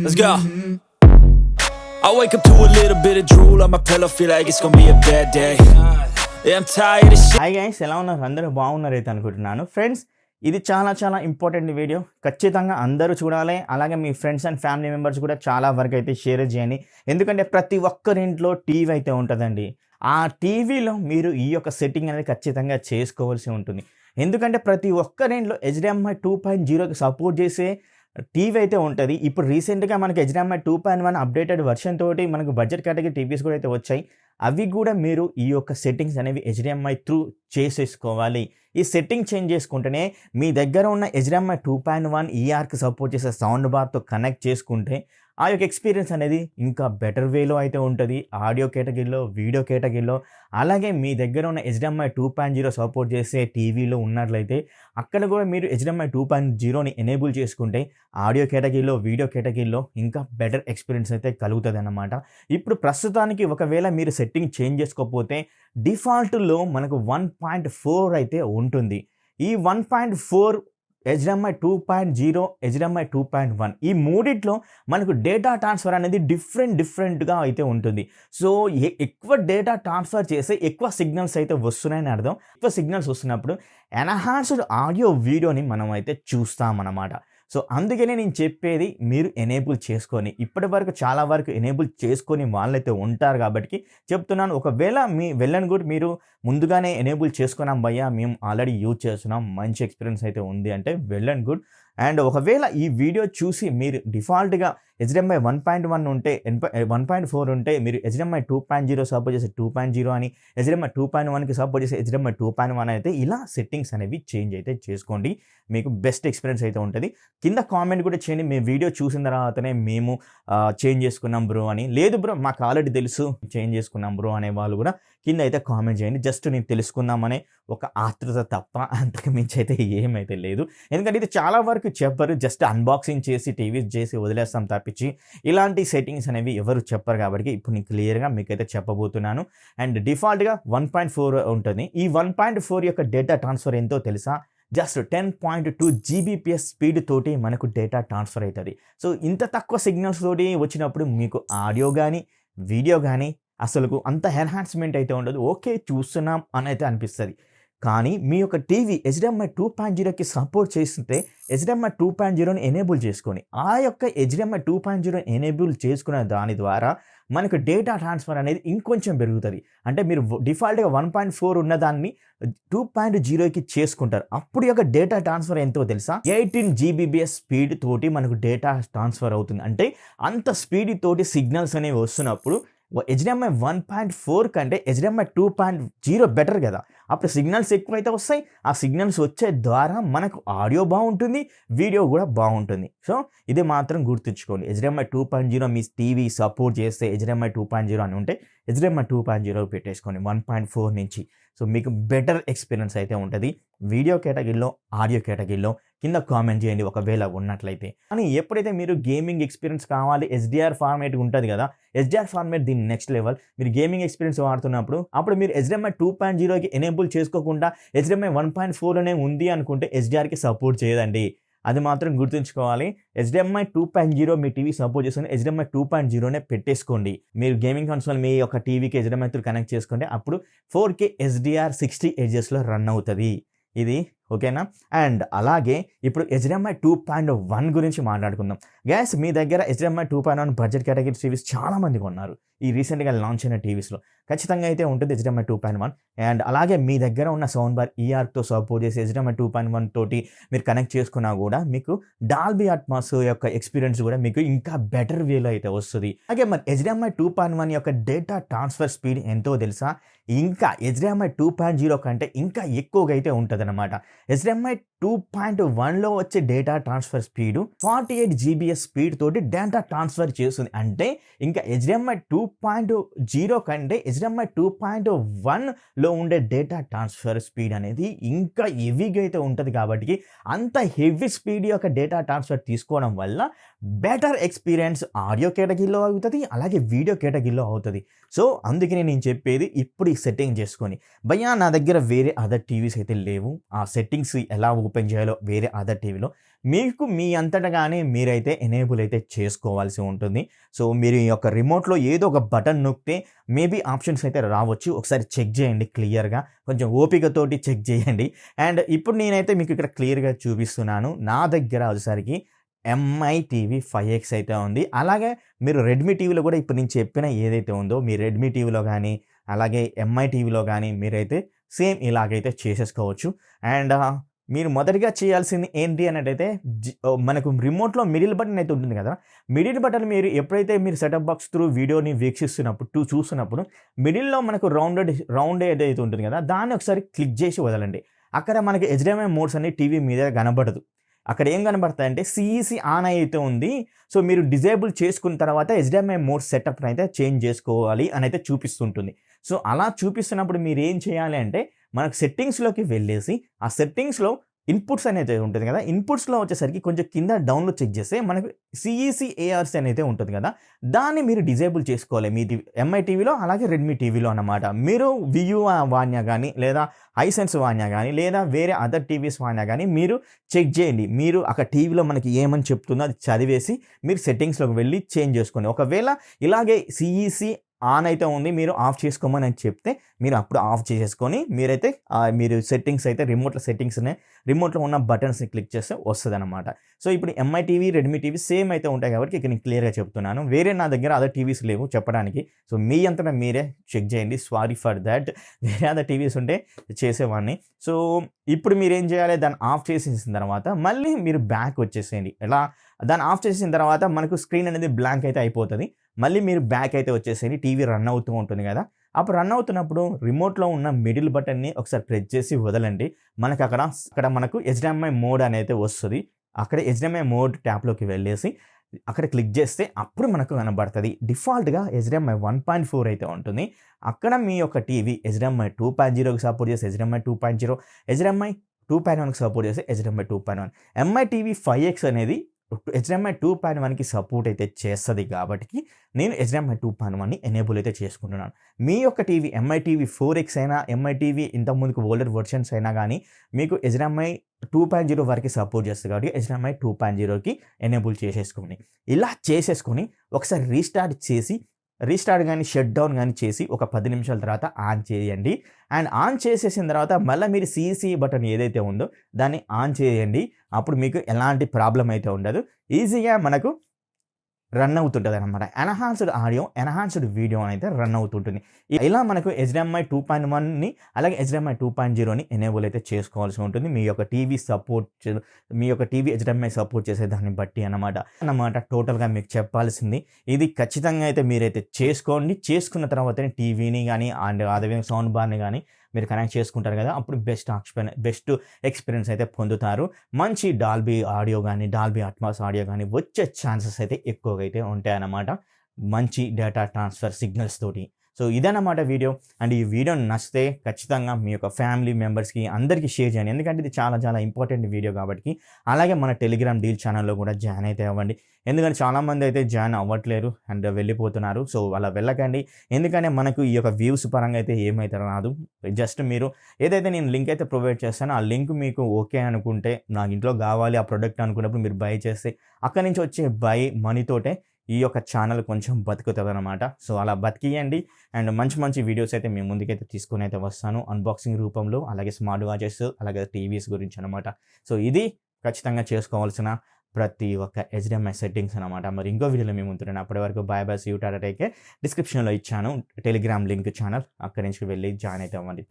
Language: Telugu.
Let's go. I wake up to a little bit of drool on my pillow, feel like it's gonna be a bad day. Yeah, I'm tired of shit. Hi guys, ఎలా ఉన్నారు? అందరూ బాగున్నారైతే అనుకుంటున్నాను. ఫ్రెండ్స్, ఇది చాలా ఇంపార్టెంట్ వీడియో. ఖచ్చితంగా అందరూ చూడాలి. అలాగే మీ ఫ్రెండ్స్ అండ్ ఫ్యామిలీ మెంబర్స్ కూడా చాలా వరకు అయితే షేర్ చేయండి. ఎందుకంటే ప్రతి ఒక్కరింట్లో టీవీ అయితే ఉంటుందండి. ఆ టీవీలో మీరు ఈ యొక్క సెట్టింగ్ అనేది ఖచ్చితంగా చేసుకోవాల్సి ఉంటుంది. ఎందుకంటే ప్రతి ఒక్కరింట్లో HDMI 2.0కి సపోర్ట్ చేసే టీవీ అయితే ఉంటుంది. ఇప్పుడు రీసెంట్గా మనకి HDMI 2.1 అప్డేటెడ్ వర్షన్ తోటి మనకు బడ్జెట్ కేటగిరీ టీవీస్ కూడా అయితే వచ్చాయి. అవి కూడా మీరు ఈ యొక్క సెట్టింగ్స్ అనేవి HDMI త్రూ చేసేసుకోవాలి. ఈ సెట్టింగ్ చేంజ్ చేసుకుంటేనే మీ దగ్గర ఉన్న HDMI 2.1 eARC సపోర్ట్ చేసే సౌండ్ బార్తో కనెక్ట్ చేసుకుంటే ఆ యొక్క ఎక్స్పీరియన్స్ అనేది ఇంకా బెటర్ వేలో అయితే ఉంటుంది. ఆడియో కేటగిరీలో, వీడియో కేటగిరీలో, అలాగే మీ దగ్గర ఉన్న HDMI 2.0 సపోర్ట్ చేసే టీవీలో ఉన్నట్లయితే అక్కడ కూడా మీరు HDMI 2.0ని ఎనేబుల్ చేసుకుంటే ఆడియో కేటగిరీలో, వీడియో కేటగిరీలో ఇంకా బెటర్ ఎక్స్పీరియన్స్ అయితే కలుగుతుంది అన్నమాట. ఇప్పుడు ప్రస్తుతానికి ఒకవేళ మీరు సెట్టింగ్ చేంజ్ చేసుకోకపోతే డిఫాల్ట్లో మనకు 1.4 అయితే ఉంటుంది. ఈ 1.4 HDMI 2.0, HDMI 2.1 ఈ మూడిట్లో మనకు డేటా ట్రాన్స్ఫర్ అనేది డిఫరెంట్గా అయితే ఉంటుంది. సో ఎక్కువ డేటా ట్రాన్స్ఫర్ చేస్తే ఎక్కువ సిగ్నల్స్ అయితే వస్తున్నాయని అర్థం. ఎక్కువ సిగ్నల్స్ వస్తున్నప్పుడు ఎన్హాన్స్డ్ ఆడియో వీడియోని మనం అయితే చూస్తామన్నమాట. సో అందుకనే నేను చెప్పేది మీరు ఎనేబుల్ చేసుకొని, ఇప్పటి వరకు చాలా వరకు ఎనేబుల్ చేసుకొని వాళ్ళైతే ఉంటారు కాబట్టి చెప్తున్నాను. ఒకవేళ మీ వెళ్ళని కూడా మీరు ముందుగానే ఎనేబుల్ చేసుకున్నాం భయ్యా, మేము ఆల్రెడీ యూజ్ చేస్తున్నాం, మంచి ఎక్స్పీరియన్స్ అయితే ఉంది అంటే వెళ్ళండి గుడ్. అండ్ ఒకవేళ ఈ వీడియో చూసి మీరు డిఫాల్ట్గా HDMI 1.1 ఉంటే 1.4 ఉంటే మీరు HDMI 2.0 సపోర్ట్ చేసే 2.0 అని, HDMI 2.1కి సపోర్ట్ చేసే HDMI 2.1 అయితే ఇలా సెట్టింగ్స్ అనేవి చేంజ్ అయితే చేసుకోండి. మీకు బెస్ట్ ఎక్స్పీరియన్స్ అయితే ఉంటుంది. కింద కామెంట్ కూడా చేయండి, మేము వీడియో చూసిన తర్వాతనే మేము చేంజ్ చేసుకున్నాం బ్రో అని. లేదు బ్రో మాకు ఆల్రెడీ తెలుసు చేంజ్ చేసుకున్నాం బ్రో అనే వాళ్ళు కూడా కింద అయితే కామెంట్ చేయండి. జస్ట్ నేను తెలుసుకుందామనే ఒక ఆతృత తప్ప అంతకు మించి అయితే ఏమైతే లేదు. ఎందుకంటే ఇది చాలా వరకు చెప్పరు, జస్ట్ అన్బాక్సింగ్ చేసి టీవీస్ చేసి వదిలేస్తాం తప్పించి ఇలాంటి సెట్టింగ్స్ అనేవి ఎవరు చెప్పరు. కాబట్టి ఇప్పుడు నేను క్లియర్గా మీకైతే చెప్పబోతున్నాను. అండ్ డిఫాల్ట్గా 1.4 ఉంటుంది. ఈ 1.4 యొక్క డేటా ట్రాన్స్ఫర్ ఎంతో తెలుసా? జస్ట్ 10.2 Gbps స్పీడ్ తోటి మనకు డేటా ట్రాన్స్ఫర్ అవుతుంది. సో ఇంత తక్కువ సిగ్నల్స్ తోటి వచ్చినప్పుడు మీకు ఆడియో కానీ వీడియో కానీ అసలు అంత ఎన్హాన్స్మెంట్ అయితే ఉండదు. ఓకే చూస్తున్నాం అని అయితే అనిపిస్తుంది. కానీ మీ యొక్క టీవీ HDMI 2.0కి సపోర్ట్ చేస్తుంటే HDMI 2.0ని ఎనేబుల్ చేసుకొని ఆ యొక్క HDMI 2.0 ఎనేబుల్ చేసుకునే దాని ద్వారా మనకు డేటా ట్రాన్స్ఫర్ అనేది ఇంకొంచెం పెరుగుతుంది. అంటే మీరు డిఫాల్ట్గా 1.4 ఉన్నదాన్ని 2.0కి చేసుకుంటారు. అప్పుడు యొక్క డేటా ట్రాన్స్ఫర్ ఎంతో తెలుసా? 18 Gbps స్పీడ్ తోటి మనకు డేటా ట్రాన్స్ఫర్ అవుతుంది. అంటే అంత స్పీడ్ తోటి సిగ్నల్స్ అనేవి వస్తున్నప్పుడు HDMI 1.4 కంటే HDMI 2.0 బెటర్ కదా. అప్పుడు సిగ్నల్స్ ఎక్కువైతే వస్తాయి. ఆ సిగ్నల్స్ వచ్చే ద్వారా మనకు ఆడియో బాగుంటుంది, వీడియో కూడా బాగుంటుంది. సో ఇది మాత్రం గుర్తుంచుకోండి. HDMI 2.0 మీ టీవీ సపోర్ట్ చేస్తే HDMI 2.0 అని ఉంటే HDMI 2.0 పెట్టేసుకోండి 1.4 నుంచి. సో మీకు బెటర్ ఎక్స్పీరియన్స్ అయితే ఉంటుంది వీడియో కేటగిరీలో, ఆడియో కేటగిరీలో. కింద కామెంట్ చేయండి ఒకవేళ ఉన్నట్లయితే. కానీ ఎప్పుడైతే మీరు గేమింగ్ ఎక్స్పీరియన్స్ కావాలి, SDR ఫార్మేట్ ఉంటుంది కదా, SDR ఫార్మేట్ దీని నెక్స్ట్ లెవెల్. మీరు గేమింగ్ ఎక్స్పీరియన్స్ వాడుతున్నప్పుడు అప్పుడు మీరు HDMI 2.0కి ఎనేబుల్ చేసుకోకుండా HDMI 1.4లోనే ఉంది అనుకుంటే SDRకి సపోర్ట్ చేయదండి. అది మాత్రం గుర్తుంచుకోవాలి. HDMI 2.0 మీ టీవీ సపోర్ట్ చేసుకుని HDMI 2.0నే పెట్టేసుకోండి. మీరు గేమింగ్ కన్సోల్ మీ యొక్క టీవీకి HDMI తో కనెక్ట్ చేసుకుంటే అప్పుడు 4K HDR 60 హెర్ట్జ్లో రన్ అవుతుంది. ఇది ఓకేనా? అండ్ అలాగే ఇప్పుడు HDMI 2.1 గురించి మాట్లాడుకుందాం. గ్యాస్ మీ దగ్గర HDMI 2.1 బడ్జెట్ కేటగిరీ టీవీస్ చాలా మందికి ఉన్నారు. ఈ రీసెంట్గా లాంచ్ అయిన టీవీస్లో ఖచ్చితంగా అయితే ఉంటుంది HDMI 2.1. అండ్ అలాగే మీ దగ్గర ఉన్న సౌండ్ బార్ eARCతో సపోర్ట్ చేసి HDMI 2.1 తోటి మీరు కనెక్ట్ చేసుకున్నా కూడా మీకు డాల్బీ అట్మాస్ యొక్క ఎక్స్పీరియన్స్ కూడా మీకు ఇంకా బెటర్ వేలో అయితే వస్తుంది. అలాగే మరి HDMI 2.1 యొక్క డేటా ట్రాన్స్ఫర్ స్పీడ్ ఎంతో తెలుసా? ఇంకా HDMI 2.0 కంటే ఇంకా ఎక్కువగా అయితే ఉంటుంది అనమాట. HDMI 2.1లో వచ్చే data transfer speed 48 Gbps speed తోటి డేటా ట్రాన్స్ఫర్ చేస్తుంది. అంటే ఇంకా HDMI 2.0 కంటే HDMI 2.1లో ఉండే డేటా ట్రాన్స్ఫర్ స్పీడ్ అనేది ఇంకా హెవీగా అయితే ఉంటుంది. కాబట్టి అంత హెవీ స్పీడ్ యొక్క డేటా ట్రాన్స్ఫర్ తీసుకోవడం వల్ల బెటర్ ఎక్స్పీరియన్స్ ఆడియో కేటగిరీలో అవుతుంది, అలాగే వీడియో కేటగిరీలో అవుతుంది. సో అందుకనే నేను చెప్పేది ఇప్పుడు ఈ సెట్టింగ్ చేసుకొని భయ్యా నా దగ్గర వేరే అదర్ టీవీస్ అయితే లేవు, ఆ సెట్టింగ్స్ ఎలా ఓపెన్ చేయాలో వేరే అదర్ టీవీలో మీకు మీ అంతటగానే మీరైతే ఎనేబుల్ అయితే చేసుకోవాల్సి ఉంటుంది. సో మీరు ఈ యొక్క రిమోట్‌లో ఏదో ఒక బటన్ నొక్కితే మేబీ ఆప్షన్స్ అయితే రావచ్చు. ఒకసారి చెక్ చేయండి క్లియర్‌గా. కొంచెం ఓపికతోటి చెక్ చేయండి. అండ్ ఇప్పుడు నేనైతే మీకు ఇక్కడ క్లియర్‌గా చూపిస్తున్నాను. నా దగ్గర వచ్చేసరికి ఎంఐ టీవీ 5X అయితే ఉంది. అలాగే మీరు రెడ్మీ టీవీలో కూడా ఇప్పుడు నేను చెప్పిన ఏదైతే ఉందో మీ రెడ్మీ టీవీలో గానీ, అలాగే ఎంఐ టీవీలో గానీ మీరైతే సేమ్ ఇలాగైతే చేసేసుకోవచ్చు. అండ్ మీరు మొదటిగా చేయాల్సింది ఏంటి అన్నట్టయితే మనకు రిమోట్‌లో మిడిల్ బటన్ అయితే ఉంటుంది కదా! మిడిల్ బటన్ మీరు ఎప్పుడైతే మీరు సెటప్ బాక్స్ త్రూ వీడియోని వీక్షిస్తున్నప్పుడు చూస్తున్నప్పుడు మిడిల్‌లో మనకు రౌండ్ ఏదైతే ఉంటుంది కదా! దాన్ని ఒకసారి క్లిక్ చేసి వదలండి. అక్కడ మనకి HDMI మోడ్స్ అన్ని టీవీ మీద కనబడదు. అక్కడ ఏం కనబడతాయంటే CEC ఆన్ అయితే ఉంది. సో మీరు డిజేబుల్ చేసుకున్న తర్వాత HDMI మోడ్ సెటప్‌ని అయితే చేంజ్ చేసుకోవాలి అని అయితే చూపిస్తుంటుంది. సో అలా చూపిస్తున్నప్పుడు మీరు ఏం చేయాలి అంటే మనకు సెట్టింగ్స్‌లోకి వెళ్ళేసి ఆ సెట్టింగ్స్‌లో ఇన్పుట్స్ అనేది ఉంటుంది కదా! ఇన్పుట్స్‌లో వచ్చేసరికి కొంచెం కింద డౌన్‌లో చెక్ చేస్తే మనకు CEC eARC అనేది ఉంటుంది కదా! దాన్ని మీరు డిజేబుల్ చేసుకోవాలి. మీ ఎంఐ టీవీలో అలాగే రెడ్మీ టీవీలో అన్నమాట. మీరు వియూ వాడినా గానీ లేదా హైసెన్స్ వాడినా గానీ లేదా వేరే అదర్ టీవీస్ వాడినా గానీ మీరు చెక్ చేయండి. మీరు అక్కడ టీవీలో మనకి ఏమని చెప్తుందో అది చదివేసి మీరు సెట్టింగ్స్‌లోకి వెళ్ళి చేంజ్ చేసుకోండి. ఒకవేళ ఇలాగే CEC ఆన్ అయితే ఉంది. మీరు ఆఫ్ చేసుకోమని అని చెప్తే మీరు అప్పుడు ఆఫ్ చేసేసుకొని మీరైతే మీరు సెట్టింగ్స్ అయితే రిమోట్‌లో ఉన్న బటన్స్‌ని క్లిక్ చేస్తే వస్తదనమాట. సో ఇప్పుడు MI TV, Redmi TV same అయితే ఉంటాయి కాబట్టి ఇక్కడ నేను క్లియర్‌గా చెప్తున్నాను. వేరే నా దగ్గర అదర్ టీవీస్ లేవు చెప్పడానికి. సో మీ అంతటా మీరే చెక్ చేయండి. Sorry for that. వేరే అదర్ టీవీస్ ఉంటే చేసేవాడిని. సో ఇప్పుడు మీరేం చేయాలి దాన్ని ఆఫ్ చేసేసిన తర్వాత మళ్ళీ మీరు బ్యాక్ వచ్చేసేయండి. ఎలా దాన్ని ఆఫ్ చేసేసిన తర్వాత మనకు స్క్రీన్ అనేది బ్లాంక్ అయితే అయిపోతది. మళ్ళీ మీరు బ్యాక్ అయితే వచ్చేసేయండి. టీవీ రన్ అవుతూ ఉంటుంది కదా! అప్పుడు రన్ అవుతున్నప్పుడు రిమోట్‌లో ఉన్న మిడిల్ బటన్‌ని ఒకసారి ప్రెస్ చేసి వదలండి. మనకు అక్కడ మనకు HDMI మోడ్ అనేది వస్తది. అక్కడ HDMI మోడ్ ట్యాబ్‌లోకి వెళ్ళేసి అక్కడ క్లిక్ చేస్తే అప్పుడు మనకు కనబడతది. డిఫాల్ట్‌గా HDMI 1.4 అయితే ఉంటుంది. అక్కడ మీ యొక్క టీవీ HDMI 2.0కి సపోర్ట్ చేసే HDMI 2.0, HDMI 2.1కి సపోర్ట్ చేసే HDMI 2.1. ఎంఐ టీవీ 5X అనేది HDMI 2.1కి సపోర్ట్ అయితే చేస్తది కాబట్టి నేను HDMI 2.1ని ఎనేబుల్ అయితే చేసుకుంటున్నాను. మీ యొక్క టీవీ ఎంఐ టీవీ 4X అయినా, ఎంఐ టీవీ ఇంతకుముందుకు ఓల్డర్ వెర్షన్స్ అయినా గానీ మీకు HDMI 2.0 వరకి సపోర్ట్ చేస్తది కాబట్టి HDMI 2.0కి ఎనేబుల్ చేసేసుకోండి. ఇలా చేసేసుకొని ఒకసారి రీస్టార్ట్ గానీ, షట్ డౌన్ గానీ చేసి ఒక 10 నిమిషాల తర్వాత ఆన్ చేయండి. అండ్ ఆన్ చేసేసిన తర్వాత మళ్ళీ మీరు CEC బటన్ ఏదైతే ఉందో దాన్ని ఆన్ చేయండి. అప్పుడు మీకు ఎలాంటి ప్రాబ్లమ్ అయితే ఉండదు. ఈజీగా మనకు రన్ అవుతుంటదనమాట. ఎన్హాన్స్డ్ ఆడియో, ఎన్హాన్స్డ్ వీడియో అయితే రన్ అవుతుంటుంది. ఇలా మనకు HDMI 2.1ని అలాగే HDMI 2.0ని ఎనేబుల్ అయితే చేసుకోవాల్సి ఉంటుంది. మీ యొక్క టీవీ HDMI సపోర్ట్ చేసే దాన్ని బట్టి అన్నమాట. టోటల్‌గా మీకు చెప్పాల్సింది ఇది ఖచ్చితంగా అయితే మీరైతే చేసుకోండి. చేసుకున్న తర్వాతనే టీవీని గానీ అండ్ అదేవిధంగా సౌండ్ బార్‌ని గానీ మీరు కనెక్ట్ చేసుకుంటారు కదా! అప్పుడు బెస్ట్ ఎక్స్‌పీరియన్స్ అయితే పొందుతారు. మంచి డాల్బీ ఆడియో గానీ, డాల్బీ అట్మాస్ ఆడియో గానీ వచ్చే ఛాన్సెస్ అయితే ఎక్కువగా అయితే ఉంటాయన్నమాట. మంచి డేటా ట్రాన్స్‌ఫర్ సిగ్నల్స్ తోటి. సో ఇదన్నమాట వీడియో. అండ్ ఈ వీడియో నచ్చితే ఖచ్చితంగా మీ యొక్క ఫ్యామిలీ మెంబర్స్‌కి అందరికీ షేర్ చేయండి. ఎందుకంటే ఇది చాలా చాలా ఇంపార్టెంట్ వీడియో కాబట్టి. అలాగే మన టెలిగ్రామ్ డీల్ ఛానల్‌లో కూడా జాయిన్ అయితే అవ్వండి. ఎందుకంటే చాలామంది అయితే జాయిన్ అవ్వట్లేరు అండ్ వెళ్ళిపోతున్నారు. సో అలా వెళ్ళకండి. ఎందుకంటే మనకు ఈ యొక్క వ్యూస్ పరంగా అయితే ఏమైతే రాదు. జస్ట్ మీరు ఏదైతే నేను లింక్ అయితే ప్రొవైడ్ చేస్తానో ఆ లింక్ మీకు ఓకే అనుకుంటే నాకు ఇంట్లో కావాలి ఆ ప్రొడక్ట్ అనుకున్నప్పుడు మీరు బై చేస్తే అక్కడి నుంచి వచ్చే బై మనీతోటే ఈ యొక్క ఛానల్ కొంచెం బతుకుతదనమాట. సో అలా బతికియండి. అండ్ మంచి వీడియోస్ అయితే మీ ముందుకైతే తీసుకొని అయితే వస్తాను. అన్బాక్సింగ్ రూపంలో అలాగే స్మార్ట్ వాచెస్ అలాగే టీవీస్ గురించి అనమాట. సో ఇది ఖచ్చితంగా చేసుకోవాల్సిన ప్రతి ఒక్క HDMI సెట్టింగ్స్ అనమాట. మరి ఇంకో వీడియోలో మేము ఉంటున్నాను. అప్పటి వరకు bye see you tata take care. డిస్క్రిప్షన్‌లో ఇచ్చాను టెలిగ్రామ్ లింక్ ఛానల్. అక్కడి నుంచి వెళ్ళి జాయిన్ అయితే అవ్వండి.